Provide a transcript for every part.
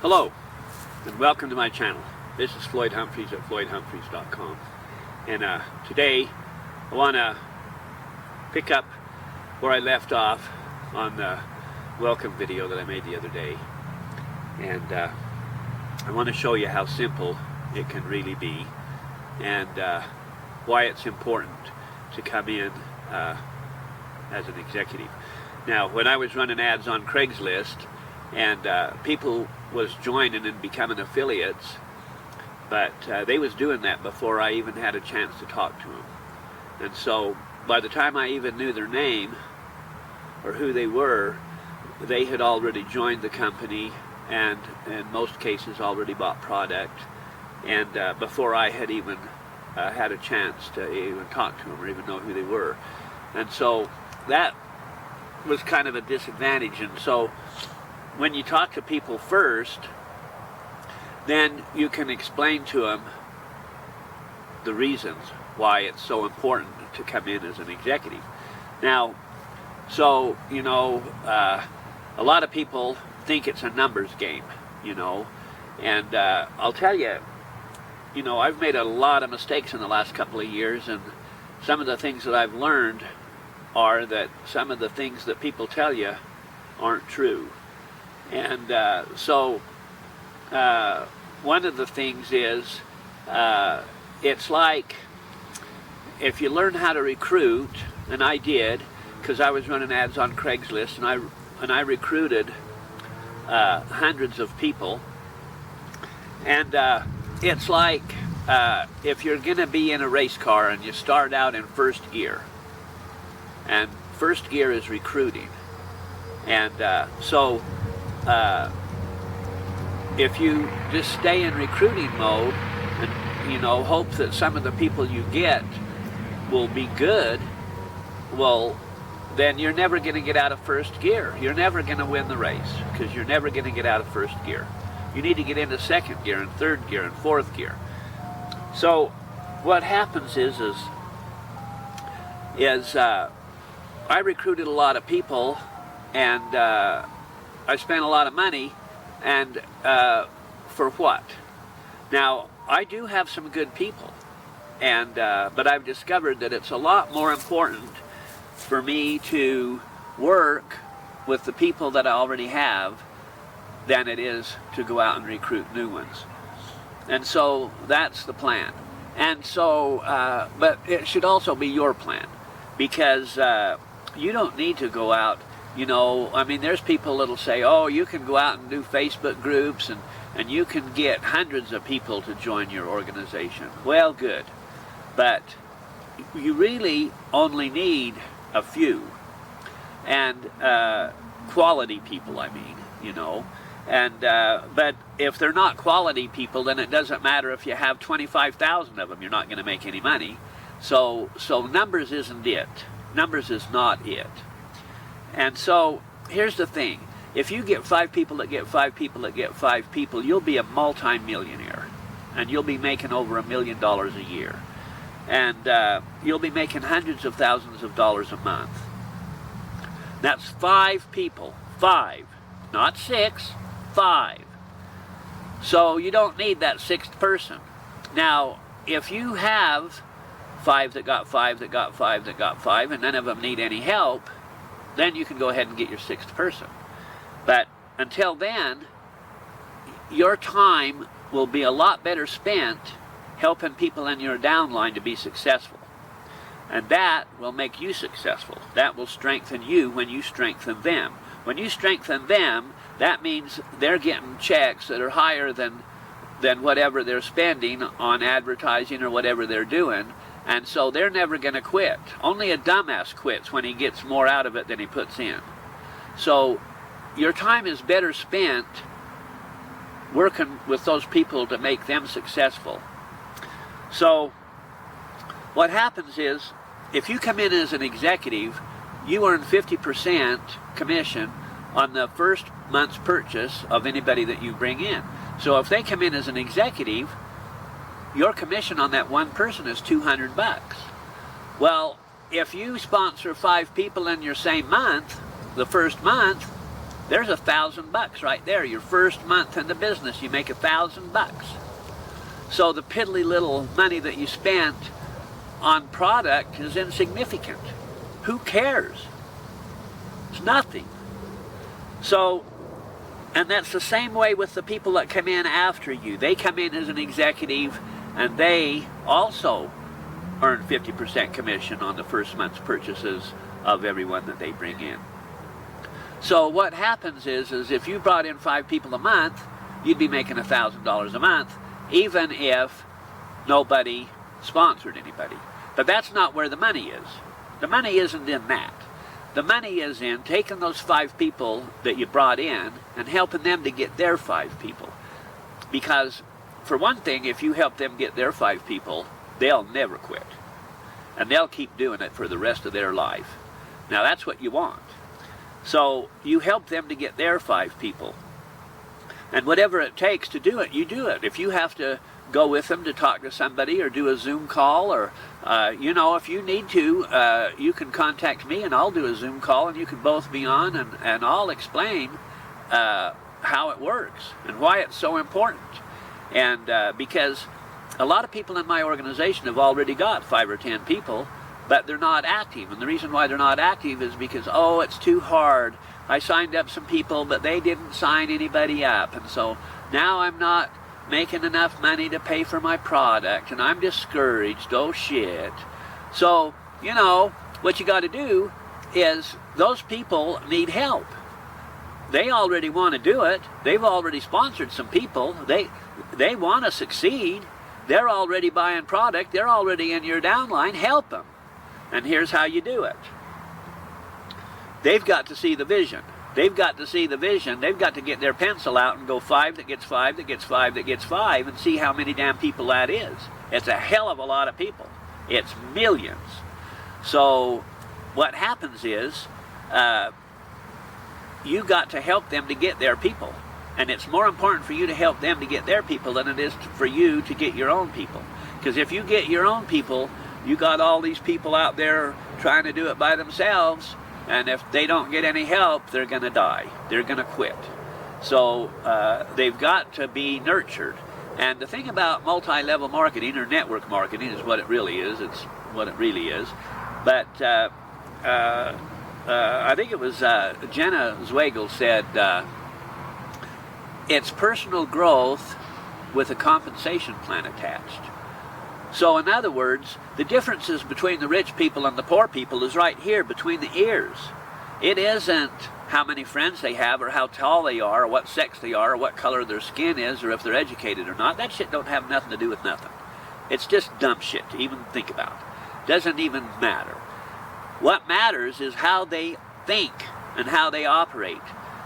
Hello, and welcome to my channel. This is Floyd Humphreys at floydhumphreys.com. And today I want to pick up where I left off on the welcome video that I made the other day. And I want to show you how simple it can really be, and why it's important to come in as an executive. Now, when I was running ads on Craigslist, and people was joining and becoming affiliates, but they was doing that before I even had a chance to talk to them. And so by the time I even knew their name or who they were, they had already joined the company and in most cases already bought product, and before I had even had a chance to even talk to them or even know who they were. And so that was kind of a disadvantage. And so when you talk to people first, then you can explain to them the reasons why it's so important to come in as an executive. Now, so, you know, a lot of people think it's a numbers game, you know, and I'll tell you, you know, I've made a lot of mistakes in the last couple of years, and some of the things that I've learned are that some of the things that people tell you aren't true. And so one of the things is, it's like if you learn how to recruit, and I did, because I was running ads on Craigslist, and I recruited hundreds of people. And it's like if you're going to be in a race car and you start out in first gear, and first gear is recruiting, and so if you just stay in recruiting mode and, you know, hope that some of the people you get will be good, well, then you're never going to get out of first gear. You're never going to win the race, because you're never going to get out of first gear. You need to get into second gear and third gear and fourth gear. So what happens is I recruited a lot of people, and I spent a lot of money, and for what? Now, I do have some good people, and but I've discovered that it's a lot more important for me to work with the people that I already have than it is to go out and recruit new ones. And so that's the plan. And so, but it should also be your plan, because you don't need to go out, you know, I mean, there's people that'll say, oh, you can go out and do Facebook groups, and you can get hundreds of people to join your organization. Well, good. But you really only need a few, and quality people, I mean, you know. And but if they're not quality people, then it doesn't matter if you have 25,000 of them. You're not going to make any money. So numbers isn't it. Numbers is not it. And so here's the thing: if you get 5 people that get 5 people that get 5 people, you'll be a multi-millionaire, and you'll be making over $1 million a year, and you'll be making hundreds of thousands of dollars a month. That's 5 people. 5, not 6. 5. So you don't need that 6th person. Now, if you have 5 that got 5 that got 5 that got 5, and none of them need any help, then you can go ahead and get your 6th person. But until then, your time will be a lot better spent helping people in your downline to be successful. And that will make you successful. That will strengthen you when you strengthen them. When you strengthen them, that means they're getting checks that are higher than whatever they're spending on advertising or whatever they're doing, and so they're never going to quit. Only a dumbass quits when he gets more out of it than he puts in. So your time is better spent working with those people to make them successful. So what happens is, if you come in as an executive, you earn 50% commission on the first month's purchase of anybody that you bring in. So if they come in as an executive, your commission on that one person is $200. Well, if you sponsor 5 people in your same month, the first month, There's $1,000 right there. Your first month in the business, you make $1,000. So the piddly little money that you spent on product is insignificant. Who cares? It's nothing. So, and that's the same way with the people that come in after you. They come in as an executive, and they also earn 50% commission on the first month's purchases of everyone that they bring in. So what happens is if you brought in 5 people a month, you'd be making $1,000 a month, even if nobody sponsored anybody. But that's not where the money is. The money isn't in that. The money is in taking those 5 people that you brought in and helping them to get their 5 people. Because, for one thing, if you help them get their 5 people, they'll never quit. And they'll keep doing it for the rest of their life. Now, that's what you want. So, you help them to get their 5 people. And whatever it takes to do it, you do it. If you have to go with them to talk to somebody or do a Zoom call, or, you know, if you need to, you can contact me and I'll do a Zoom call and you can both be on, and I'll explain how it works and why it's so important. And because a lot of people in my organization have already got 5 or 10 people, but they're not active. And the reason why they're not active is because, oh, it's too hard. I signed up some people, but they didn't sign anybody up. And so now I'm not making enough money to pay for my product, and I'm discouraged. Oh, shit. So, you know, what you got to do is those people need help. They already want to do it. They've already sponsored some people. They want to succeed. They're already buying product. They're already in your downline. Help them. And here's how you do it. They've got to see the vision. They've got to see the vision. They've got to get their pencil out and go 5 that gets 5 that gets 5 that gets 5 and see how many damn people that is. It's a hell of a lot of people. It's millions. So what happens is you got to help them to get their people. And it's more important for you to help them to get their people than it is for you to get your own people. Because if you get your own people, you got all these people out there trying to do it by themselves, and if they don't get any help, they're going to die. They're going to quit. So they've got to be nurtured. And the thing about multi-level marketing, or network marketing, is what it really is. It's what it really is. But I think it was Jenna Zweigel said, it's personal growth with a compensation plan attached. So in other words, the differences between the rich people and the poor people is right here between the ears. It isn't how many friends they have, or how tall they are, or what sex they are, or what color their skin is, or if they're educated or not. That shit don't have nothing to do with nothing. It's just dumb shit to even think about. Doesn't even matter. What matters is how they think and how they operate.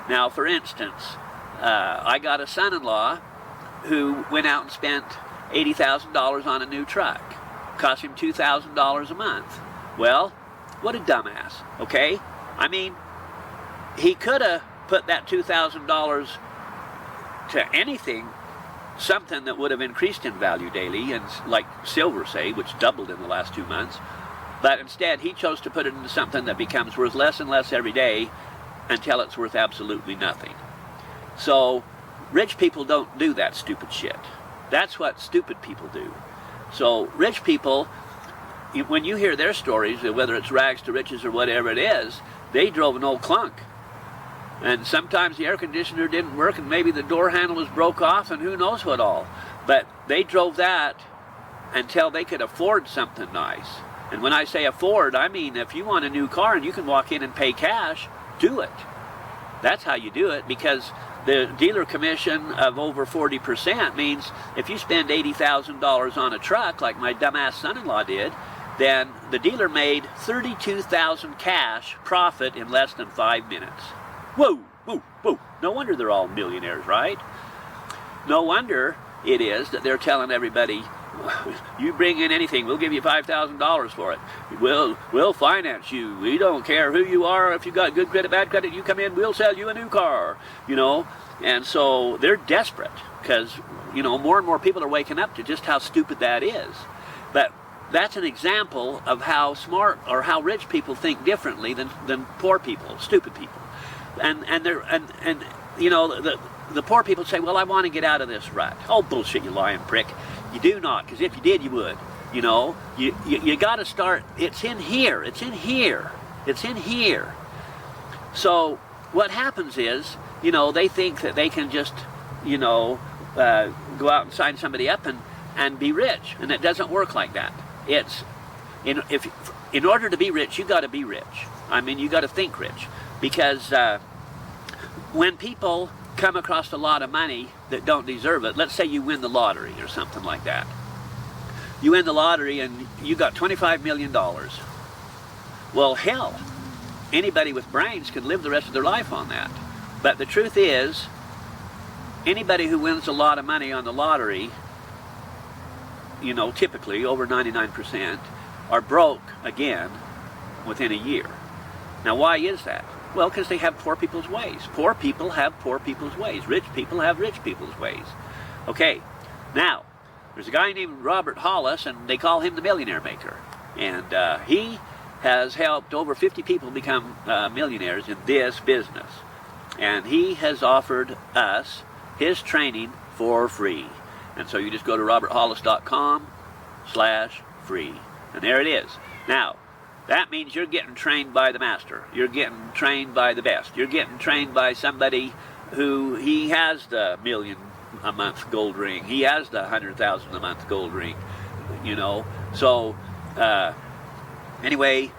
Now, for instance, I got a son-in-law who went out and spent $80,000 on a new truck. Cost him $2,000 a month. Well, what a dumbass, okay? I mean, he could have put that $2,000 to anything, something that would have increased in value daily, and like silver, say, which doubled in the last 2 months. But instead, he chose to put it into something that becomes worth less and less every day until it's worth absolutely nothing. So, rich people don't do that stupid shit. That's what stupid people do. So rich people, when you hear their stories, whether it's rags to riches or whatever it is, they drove an old clunk. And sometimes the air conditioner didn't work, and maybe the door handle was broke off, and who knows what all. But they drove that until they could afford something nice. And when I say afford, I mean if you want a new car and you can walk in and pay cash, do it. That's how you do it, because the dealer commission of over 40% means if you spend $80,000 on a truck, like my dumbass son-in-law did, then the dealer made $32,000 cash profit in less than 5 minutes. Whoa, whoa, whoa. No wonder they're all millionaires, right? No wonder it is that they're telling everybody, you bring in anything, we'll give you $5,000 for it. We'll finance you. We don't care who you are. If you got good credit, bad credit, you come in, we'll sell you a new car. You know, and so they're desperate because, you know, more and more people are waking up to just how stupid that is. But that's an example of how smart or how rich people think differently than poor people, stupid people. and you know, the poor people say, well, I want to get out of this rut. Oh, bullshit, you lying prick. You do not, because if you did, you would. You know, you got to start. It's in here. It's in here. It's in here. So what happens is, you know, they think that they can just, you know, go out and sign somebody up and be rich, and it doesn't work like that. It's in order to be rich, you got to be rich. I mean, you got to think rich, because when people come across a lot of money that don't deserve it, let's say you win the lottery or something like that. You win the lottery and you got $25 million. Well, hell, anybody with brains can live the rest of their life on that. But the truth is, anybody who wins a lot of money on the lottery, you know, typically over 99%, are broke again within a year. Now, why is that? Well, because they have poor people's ways. Poor people have poor people's ways. Rich people have rich people's ways. Okay, now, there's a guy named Robert Hollis, and they call him the Millionaire Maker. And he has helped over 50 people become millionaires in this business. And he has offered us his training for free. And so you just go to roberthollis.com/free. And there it is. Now, that means you're getting trained by the master. You're getting trained by the best. You're getting trained by somebody who, he has the $1,000,000 a month gold ring. He has the $100,000 a month gold ring, you know. So anyway,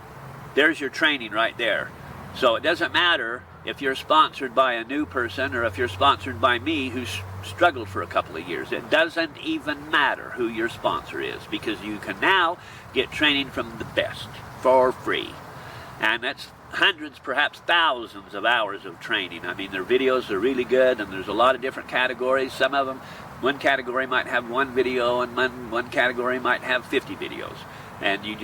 there's your training right there. So it doesn't matter if you're sponsored by a new person or if you're sponsored by me who's struggled for a couple of years. It doesn't even matter who your sponsor is, because you can now get training from the best for free. And that's hundreds, perhaps thousands of hours of training. I mean, their videos are really good, and there's a lot of different categories. Some of them, one category might have one video, and one category might have 50 videos. And you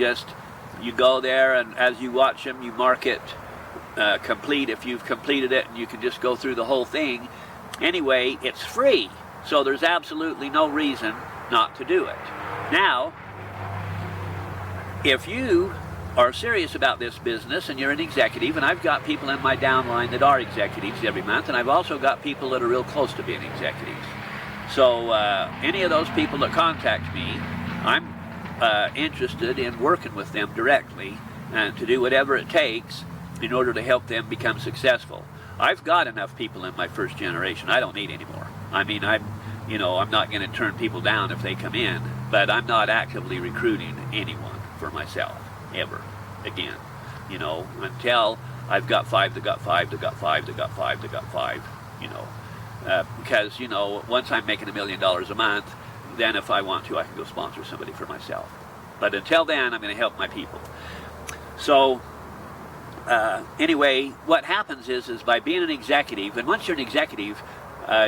go there, and as you watch them, you mark it complete if you've completed it, and you can just go through the whole thing. Anyway, it's free, so there's absolutely no reason not to do it. Now, if you are serious about this business and you're an executive, and I've got people in my downline that are executives every month, and I've also got people that are real close to being executives. So any of those people that contact me, I'm interested in working with them directly and to do whatever it takes in order to help them become successful. I've got enough people in my first generation. I don't need any more. I mean, I'm not going to turn people down if they come in, but I'm not actively recruiting anyone for myself ever again, you know, until I've got 5 that got 5 that got 5 that got 5 that got 5, you know, because, you know, once I'm making $1 million a month, then if I want to, I can go sponsor somebody for myself. But until then, I'm going to help my people. So anyway, what happens is by being an executive, and once you're an executive,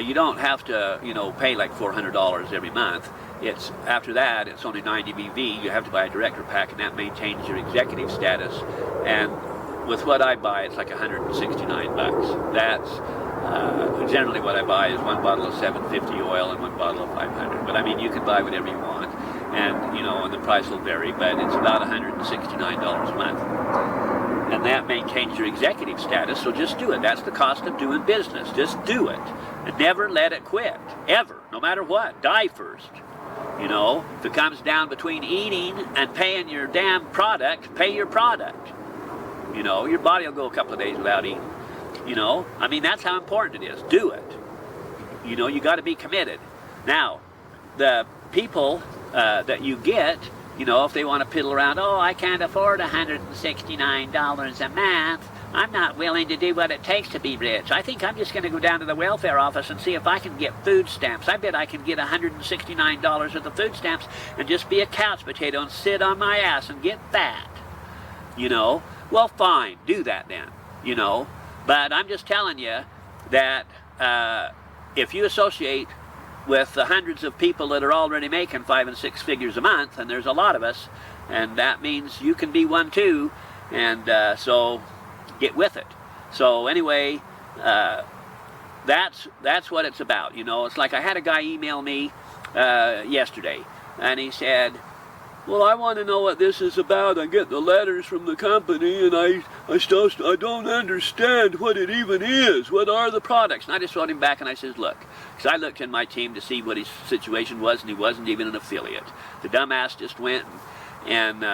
you don't have to, you know, pay like $400 every month. It's after that, it's only 90 BV. You have to buy a director pack, and that maintains your executive status. And with what I buy, it's like $169. That's generally what I buy is one bottle of 750 oil and one bottle of 500. But I mean, you can buy whatever you want, and you know, and the price will vary. But it's about $169 a month, and that maintains your executive status. So just do it. That's the cost of doing business. Just do it, and never let it quit, ever, no matter what. Die first. You know, if it comes down between eating and paying your damn product, pay your product. You know, your body will go a couple of days without eating. You know, I mean, that's how important it is. Do it. You know, you got to be committed. Now, the people that you get, you know, if they want to piddle around, oh, I can't afford $169 a month. I'm not willing to do what it takes to be rich. I think I'm just going to go down to the welfare office and see if I can get food stamps. I bet I can get $169 worth of food stamps and just be a couch potato and sit on my ass and get fat. You know, well, fine, do that then, you know. But I'm just telling you that if you associate with the hundreds of people that are already making 5 and 6 figures a month, and there's a lot of us, and that means you can be one too, and so get with it. So anyway, that's what it's about. You know, it's like I had a guy email me yesterday, and he said, well, I want to know what this is about. I get the letters from the company, and I don't understand what it even is. What are the products? And I just wrote him back, and I says, look, because I looked in my team to see what his situation was, and he wasn't even an affiliate. The dumbass just went and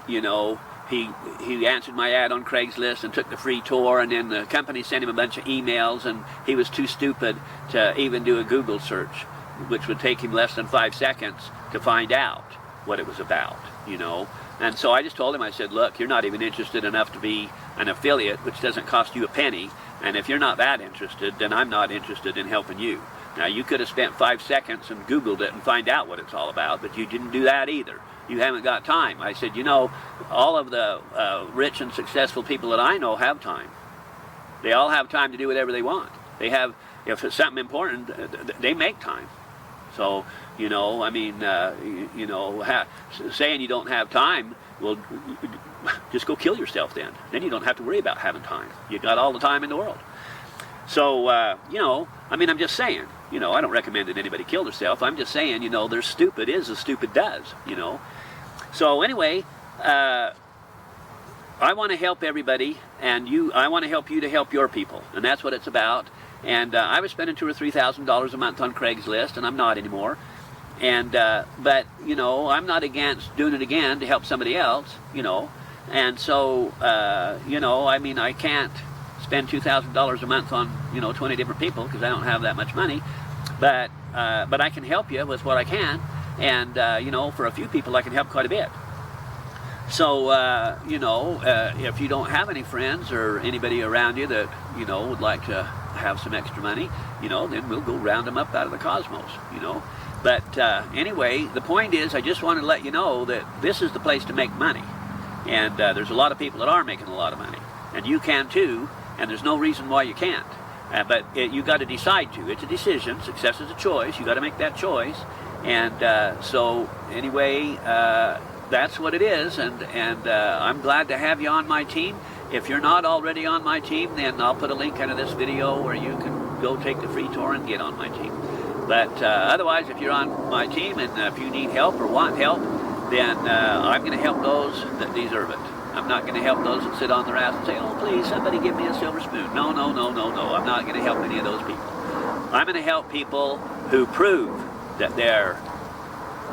you know, he answered my ad on Craigslist and took the free tour, and then the company sent him a bunch of emails, and he was too stupid to even do a Google search, which would take him less than 5 seconds to find out what it was about, you know. And so I just told him, I said, look, you're not even interested enough to be an affiliate, which doesn't cost you a penny, and if you're not that interested, then I'm not interested in helping you. Now, you could have spent 5 seconds and Googled it and find out what it's all about, but you didn't do that either. You haven't got time. I said, you know, all of the rich and successful people that I know have time. They all have time to do whatever they want. They have, if it's something important, they make time. So, you know, I mean, you know, saying you don't have time, well, just go kill yourself then. Then you don't have to worry about having time. You got all the time in the world. So, you know, I mean, I'm just saying, you know, I don't recommend that anybody kill themselves. I'm just saying, you know, there's stupid is as stupid does, you know. So anyway, I want to help everybody, and I want to help you to help your people, and that's what it's about. And I was spending $2,000 or $3,000 a month on Craigslist, and I'm not anymore. And but you know, I'm not against doing it again to help somebody else, you know. And so you know, I mean, I can't spend $2,000 a month on, you know, 20 different people because I don't have that much money. But I can help you with what I can, and you know, for a few people I can help quite a bit. So you know, if you don't have any friends or anybody around you that, you know, would like to have some extra money, you know, then we'll go round them up out of the cosmos, you know. But anyway, the point is, I just want to let you know that this is the place to make money, and there's a lot of people that are making a lot of money, and you can too, and there's no reason why you can't. But you got to decide to. It's a decision. Success is a choice. You got to make that choice. And so anyway, that's what it is. And I'm glad to have you on my team. If you're not already on my team, then I'll put a link under this video where you can go take the free tour and get on my team. But otherwise, if you're on my team and if you need help or want help, then I'm going to help those that deserve it. I'm not going to help those that sit on their ass and say, oh, please, somebody give me a silver spoon. No, no, no, no, no. I'm not going to help any of those people. I'm going to help people who prove that they're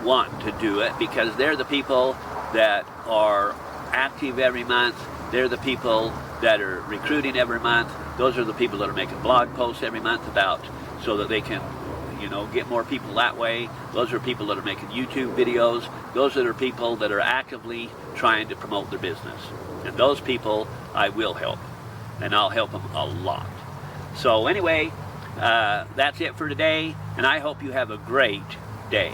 want to do it, because they're the people that are active every month. They're the people that are recruiting every month. Those are the people that are making blog posts every month about, so that they can, you know, get more people that way. Those are people that are making YouTube videos. Those are people that are actively trying to promote their business. And those people I will help. And I'll help them a lot. So anyway, that's it for today. And I hope you have a great day.